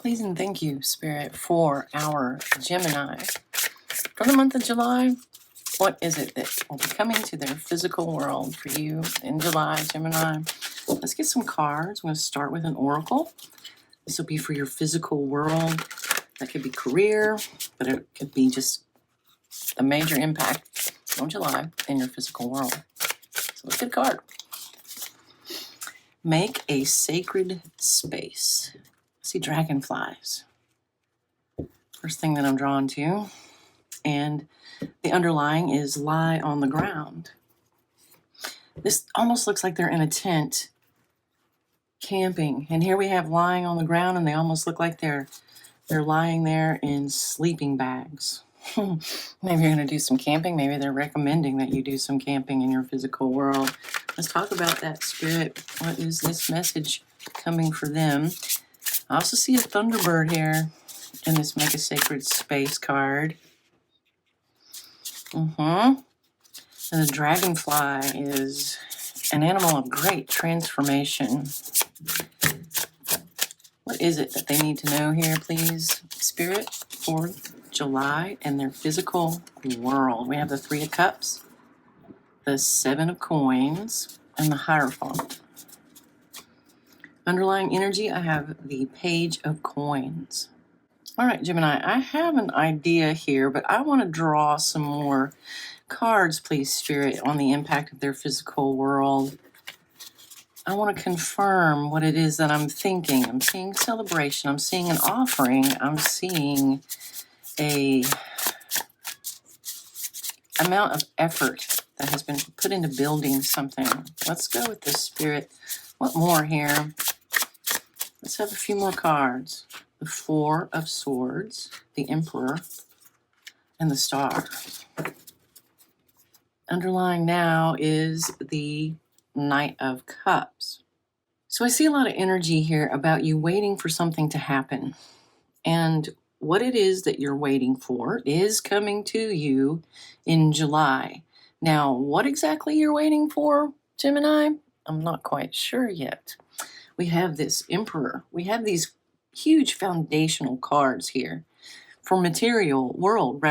Please and thank you, Spirit, for our Gemini. For the month of July, what is it that will be coming to their physical world for you in July, Gemini? Let's get some cards. I'm going to start with an oracle. This will be for your physical world. That could be career, but it could be just a major impact on July in your physical world. So let's get a card. Make a sacred space. I see dragonflies. First thing that I'm drawn to. And the underlying is lie on the ground. This almost looks like they're in a tent camping. And here we have lying on the ground, and they almost look like they're lying there in sleeping bags. Maybe you're going to do some camping. Maybe they're recommending that you do some camping in your physical world. Let's talk about that, Spirit. What is this message coming for them? I also see a Thunderbird here in this Make a Sacred Space card. And the dragonfly is an animal of great transformation. What is it that they need to know here, please, Spirit, for July and their physical world? We have the Three of Cups, the Seven of Coins, and the Hierophant. Underlying energy, I have the Page of Coins. All right, Gemini, I have an idea here, but I want to draw some more cards, please, Spirit, on the impact of their physical world. I want to confirm what it is that I'm thinking. I'm seeing celebration. I'm seeing an offering. I'm seeing a amount of effort that has been put into building something. Let's go with this, Spirit. What more here? Let's have a few more cards. The Four of Swords, the Emperor, and the Star. Underlying now is the Knight of Cups. So I see a lot of energy here about you waiting for something to happen. And what it is that you're waiting for is coming to you in July. Now, what exactly you're waiting for, Gemini? I'm not quite sure yet. We have this Emperor. We have these huge foundational cards here for material world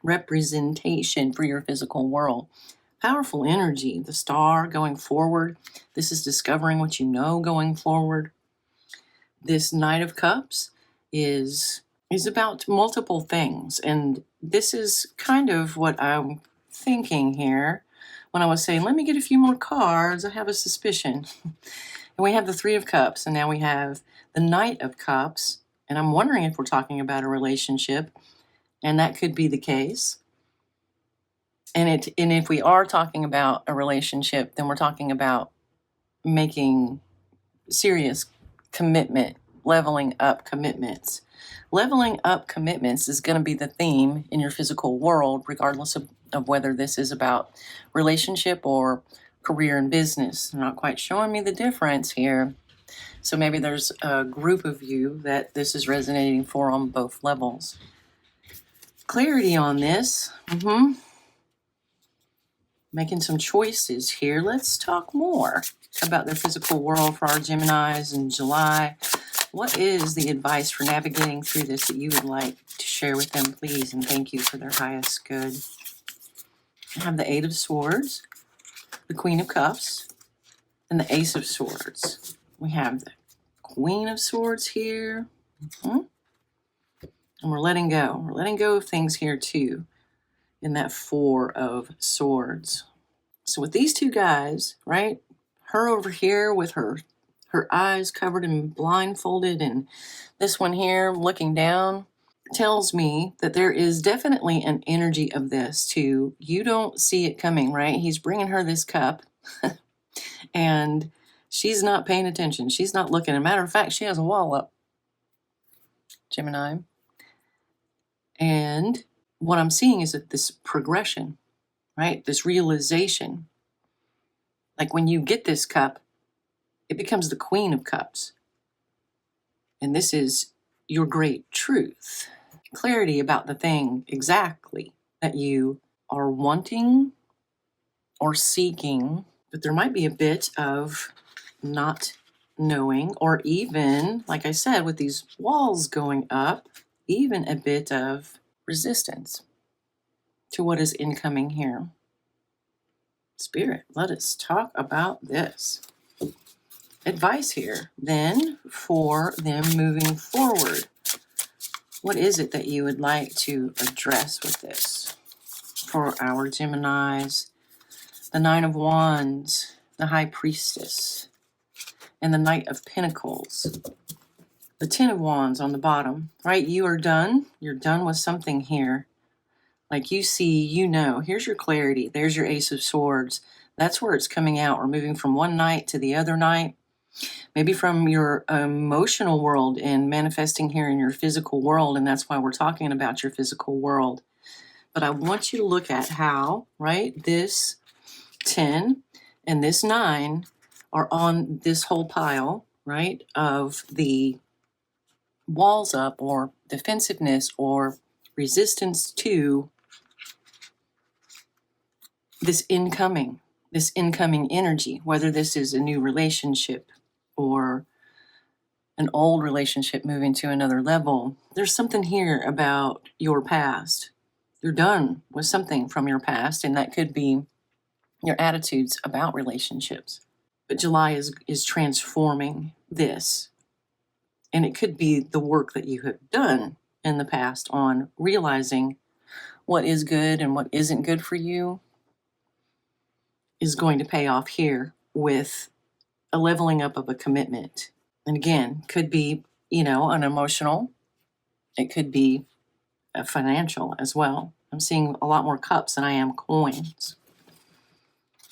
representation for your physical world. Powerful energy, the Star going forward. This is discovering what you know going forward. This Knight of Cups is about multiple things. And this is kind of what I'm thinking here when I was saying, let me get a few more cards. I have a suspicion. And we have the Three of Cups, and now we have the Knight of Cups. And I'm wondering if we're talking about a relationship, and that could be the case. And if we are talking about a relationship, then we're talking about making serious commitment, leveling up commitments. Leveling up commitments is going to be the theme in your physical world, regardless of whether this is about relationship or career and business. They're not quite showing me the difference here. So maybe there's a group of you that this is resonating for on both levels. Clarity on this. Making some choices here. Let's talk more about the physical world for our Geminis in July. What is the advice for navigating through this that you would like to share with them, please? And thank you for their highest good. I have the Eight of Swords, the Queen of Cups, and the Ace of Swords. We have the Queen of Swords here. And we're letting go. We're letting go of things here too in that Four of Swords. So with these two guys, right? Her over here with her eyes covered and blindfolded, and this one here looking down, tells me that there is definitely an energy of this too. You don't see it coming, right? He's bringing her this cup and she's not paying attention. She's not looking. As a matter of fact, she has a wall up, Gemini. And what I'm seeing is that this progression, right? This realization, like when you get this cup, it becomes the Queen of Cups. And this is your great truth. Clarity about the thing exactly that you are wanting or seeking, but there might be a bit of not knowing, or even, like I said, with these walls going up, even a bit of resistance to what is incoming here. Spirit, let us talk about this. Advice here, then, for them moving forward. What is it that you would like to address with this? For our Geminis, the Nine of Wands, the High Priestess, and the Knight of Pentacles. The Ten of Wands on the bottom, right? You are done. You're done with something here. Like you see, you know, here's your clarity. There's your Ace of Swords. That's where it's coming out. We're moving from one night to the other night. Maybe from your emotional world and manifesting here in your physical world. And that's why we're talking about your physical world. But I want you to look at how, right, this 10 and this 9 are on this whole pile, right, of the walls up or defensiveness or resistance to this incoming energy, whether this is a new relationship or an old relationship moving to another level. There's something here about your past. You're done with something from your past, and that could be your attitudes about relationships. But July is transforming this. And it could be the work that you have done in the past on realizing what is good and what isn't good for you is going to pay off here with a leveling up of a commitment. And again, could be, an emotional. It could be a financial as well. I'm seeing a lot more cups than I am coins.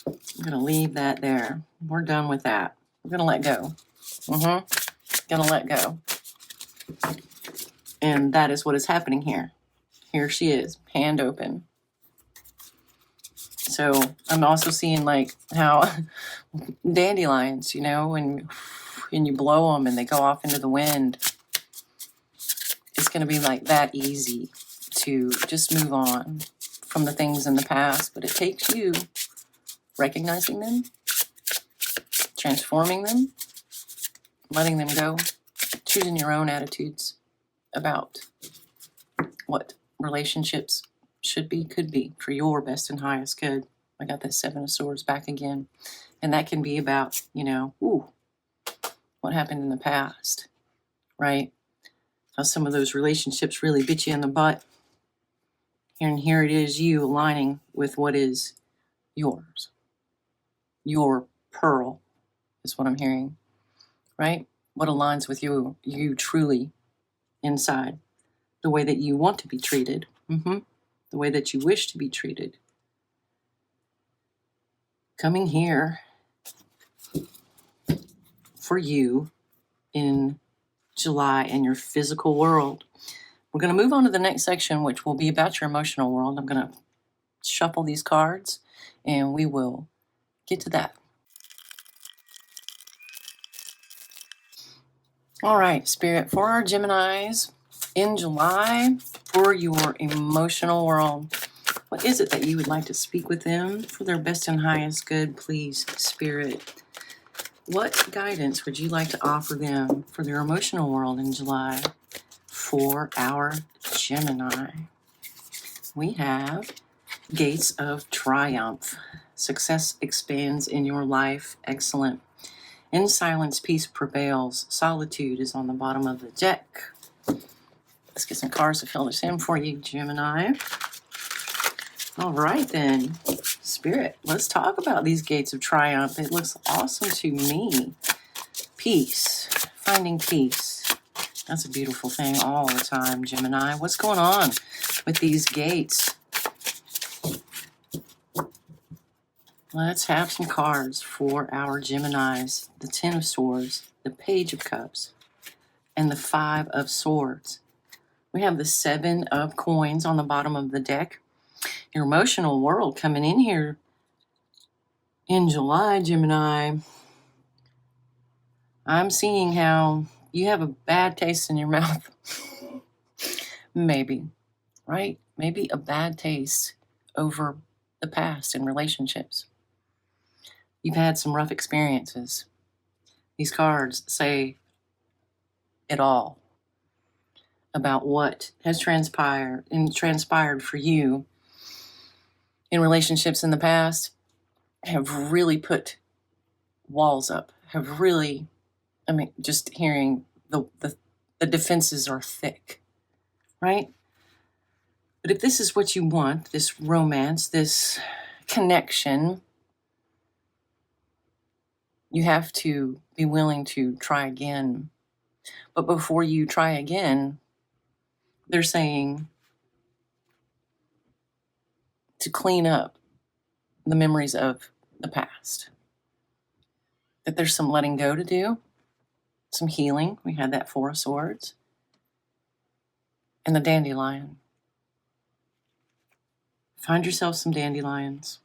I'm going to leave that there. We're done with that. We're going to let go. Going to let go. And that is what is happening here. Here she is, hand open. So I'm also seeing like how dandelions, when you blow them and they go off into the wind, it's going to be like that easy to just move on from the things in the past. But it takes you recognizing them, transforming them, letting them go, choosing your own attitudes about what relationships should be, could be for your best and highest good. I got that Seven of Swords back again. And that can be about, what happened in the past, right? How some of those relationships really bit you in the butt. And here it is, you aligning with what is yours. Your pearl is what I'm hearing, right? What aligns with you truly inside. The way that you want to be treated. The way that you wish to be treated. Coming here for you in July in your physical world. We're going to move on to the next section, which will be about your emotional world. I'm going to shuffle these cards and we will get to that. All right, Spirit, for our Geminis in July, for your emotional world, what is it that you would like to speak with them for their best and highest good, please, Spirit? What guidance would you like to offer them for their emotional world in July for our Gemini? We have Gates of Triumph. Success expands in your life. Excellent. In silence, peace prevails. Solitude is on the bottom of the deck. Let's get some cards to fill this in for you, Gemini. All right, then. Spirit, let's talk about these Gates of Triumph. It looks awesome to me. Peace. Finding peace. That's a beautiful thing all the time, Gemini. What's going on with these gates? Let's have some cards for our Geminis. The Ten of Swords, the Page of Cups, and the Five of Swords. We have the Seven of Coins on the bottom of the deck. Your emotional world coming in here in July, Gemini. I'm seeing how you have a bad taste in your mouth. Maybe, right? Maybe a bad taste over the past in relationships. You've had some rough experiences. These cards say it all about what has transpired for you in relationships in the past, have really put walls up, have really, just hearing the defenses are thick, right? But if this is what you want, this romance, this connection, you have to be willing to try again. But before you try again, they're saying to clean up the memories of the past. That there's some letting go to do, some healing. We had that Four of Swords. And the dandelion. Find yourself some dandelions.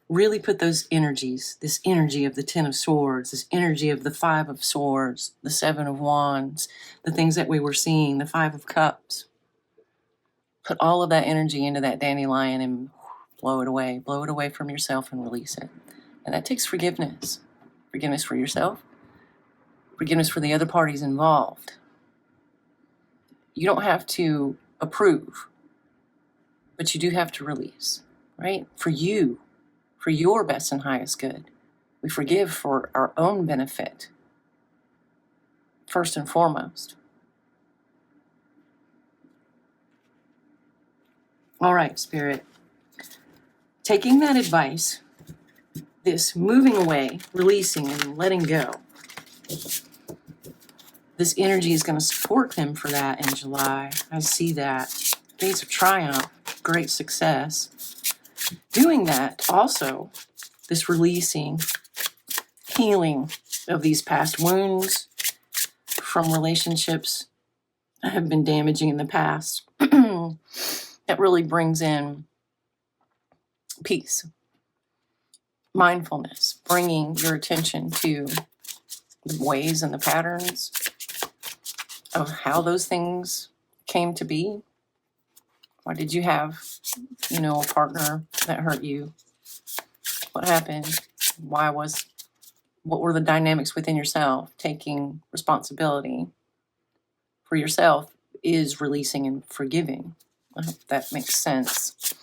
Really put those energies, this energy of the Ten of Swords, this energy of the Five of Swords, the Seven of Wands, the things that we were seeing, the Five of Cups. Put all of that energy into that dandelion and blow it away. Blow it away from yourself and release it. And that takes forgiveness. Forgiveness for yourself. Forgiveness for the other parties involved. You don't have to approve, but you do have to release, right? For you, for your best and highest good. We forgive for our own benefit, first and foremost. All right, Spirit. Taking that advice, this moving away, releasing and letting go, this energy is going to support them for that in July. I see that. Days of triumph, great success. Doing that also, this releasing, healing of these past wounds from relationships that have been damaging in the past. That really brings in peace, mindfulness, bringing your attention to the ways and the patterns of how those things came to be. Why did you have, a partner that hurt you? What happened? What were the dynamics within yourself? Taking responsibility for yourself is releasing and forgiving. I hope that makes sense.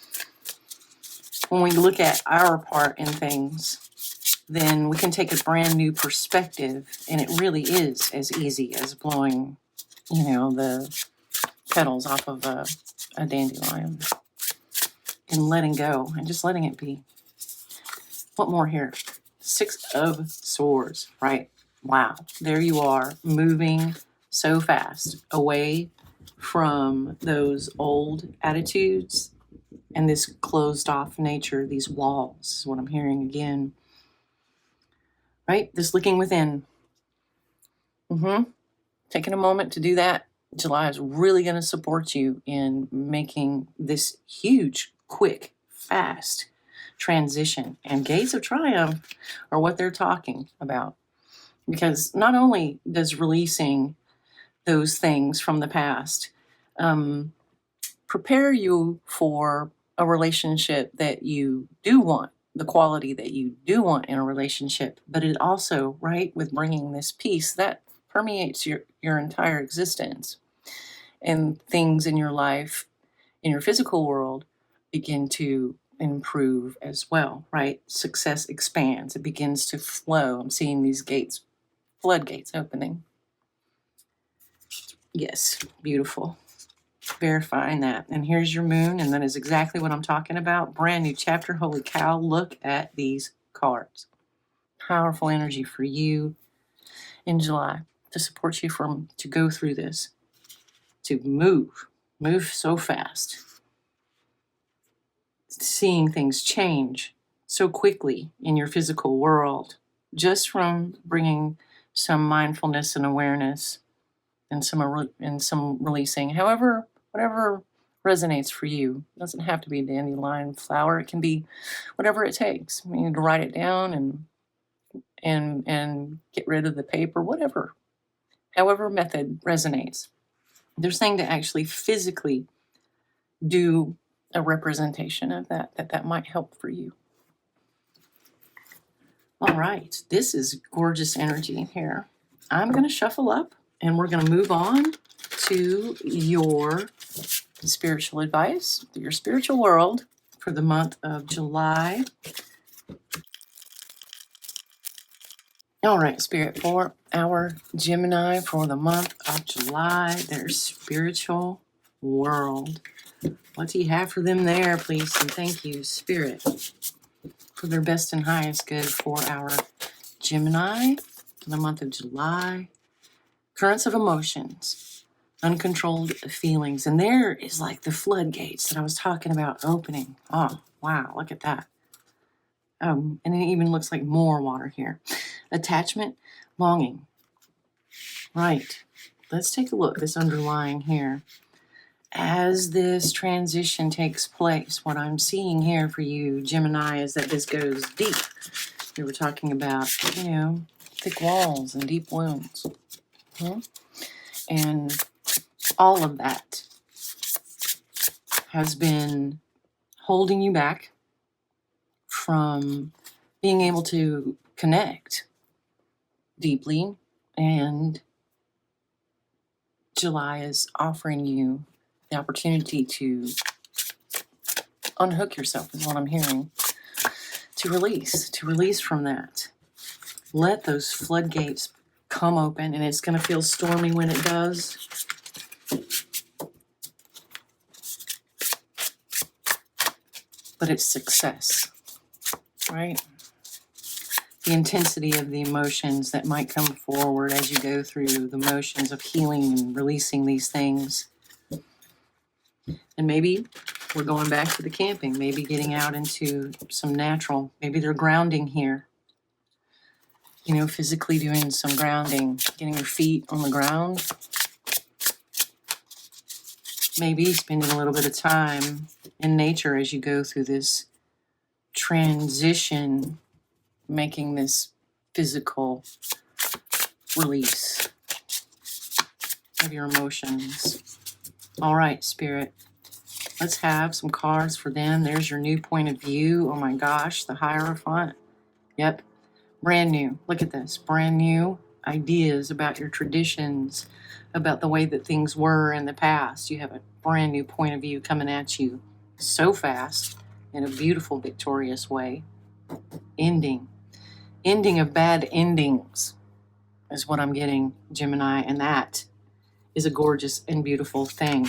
When we look at our part in things, then we can take a brand new perspective, and it really is as easy as blowing, the petals off of a dandelion and letting go and just letting it be. What more here? Six of Swords, right? Wow. There you are, moving so fast away from those old attitudes and this closed off nature, these walls is what I'm hearing again. Right? This looking within. Taking a moment to do that. July is really going to support you in making this huge, quick, fast transition. And Gates of Triumph are what they're talking about. Because not only does releasing those things from the past prepare you for a relationship that you do want, the quality that you do want in a relationship, but it also, right, with bringing this peace, that permeates your entire existence. And things in your life, in your physical world, begin to improve as well, right? Success expands. It begins to flow. I'm seeing these gates, floodgates opening. Yes, beautiful. Verifying that. And here's your moon, and that is exactly what I'm talking about. Brand new chapter. Holy cow, look at these cards. Powerful energy for you in July to support you to go through this, to move so fast. Seeing things change so quickly in your physical world, just from bringing some mindfulness and awareness and some releasing. However, whatever resonates for you. It doesn't have to be a dandelion flower. It can be whatever it takes. You need to write it down and get rid of the paper, whatever. However method resonates. They're saying to actually physically do a representation of that might help for you. All right, this is gorgeous energy here. I'm going to shuffle up and we're going to move on to your spiritual advice, your spiritual world for the month of July. All right, Spirit, for our Gemini for the month of July, their spiritual world. What do you have for them there, please? And thank you, Spirit, for their best and highest good for our Gemini for the month of July. Currents of emotions, uncontrolled feelings. And there is like the floodgates that I was talking about opening. Oh, wow, look at that. And it even looks like more water here. Attachment, longing. Right. Let's take a look, this underlying here. As this transition takes place, what I'm seeing here for you, Gemini, is that this goes deep. We were talking about, thick walls and deep wounds. And all of that has been holding you back from being able to connect deeply. And July is offering you the opportunity to unhook yourself, is what I'm hearing. To release from that. Let those floodgates come open, and it's going to feel stormy when it does. But it's success, right? The intensity of the emotions that might come forward as you go through the motions of healing and releasing these things. And maybe we're going back to the camping, maybe getting out into some natural, maybe they're grounding here. Physically doing some grounding, getting your feet on the ground. Maybe spending a little bit of time in nature as you go through this transition, making this physical release of your emotions. All right, Spirit, let's have some cards for them. There's your new point of view. Oh my gosh, the Hierophant. Yep, brand new. Look at this, brand new ideas about your traditions, about the way that things were in the past. You have a brand new point of view coming at you so fast in a beautiful, victorious way. Ending of bad endings is what I'm getting, Gemini, and that is a gorgeous and beautiful thing.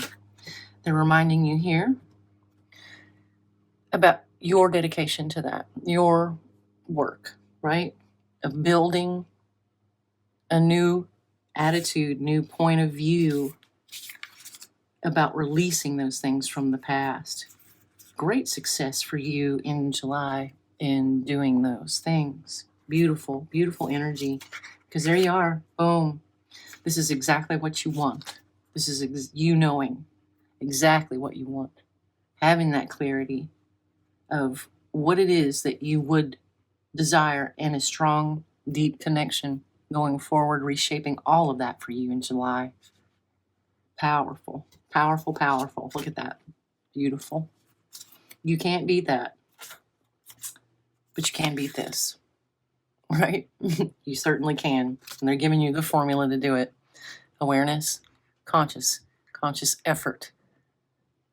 They're reminding you here about your dedication to that, your work, right? Of building a new attitude, new point of view about releasing those things from the past. Great success for you in July in doing those things. Beautiful, beautiful energy. Because there you are. Boom. This is exactly what you want. This is you knowing exactly what you want. Having that clarity of what it is that you would desire and a strong, deep connection going forward, reshaping all of that for you in July. Powerful, powerful, powerful. Look at that. Beautiful. You can't beat that, but you can beat this, right? You certainly can. And they're giving you the formula to do it. Awareness, conscious effort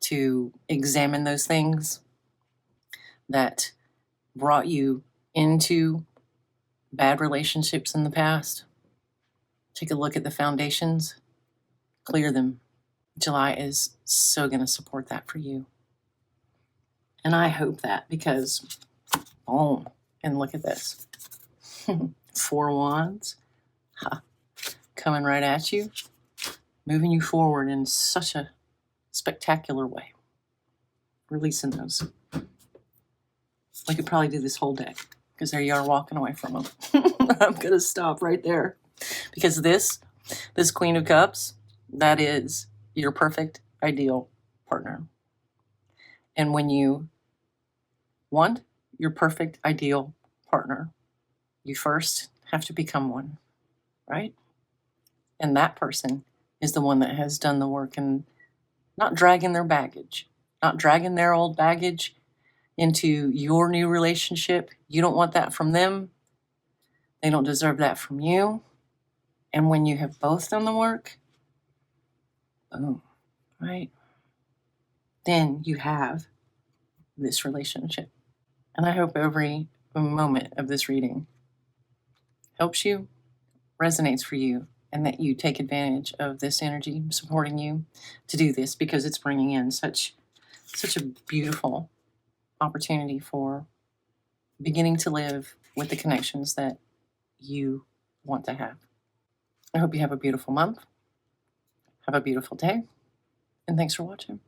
to examine those things that brought you into bad relationships in the past. Take a look at the foundations, clear them. July is so going to support that for you. And I hope that, because, boom, and look at this. 4 wands, coming right at you, moving you forward in such a spectacular way. Releasing those. We could probably do this whole deck, because there you are walking away from them. I'm going to stop right there. Because this Queen of Cups, that is your perfect, ideal partner. And when you want your perfect, ideal partner, you first have to become one, right? And that person is the one that has done the work and not dragging their baggage, not dragging their old baggage into your new relationship. You don't want that from them. They don't deserve that from you. And when you have both done the work, boom, right? Then you have this relationship. And I hope every moment of this reading helps you, resonates for you, and that you take advantage of this energy supporting you to do this, because it's bringing in such a beautiful opportunity for beginning to live with the connections that you want to have. I hope you have a beautiful month. Have a beautiful day. And thanks for watching.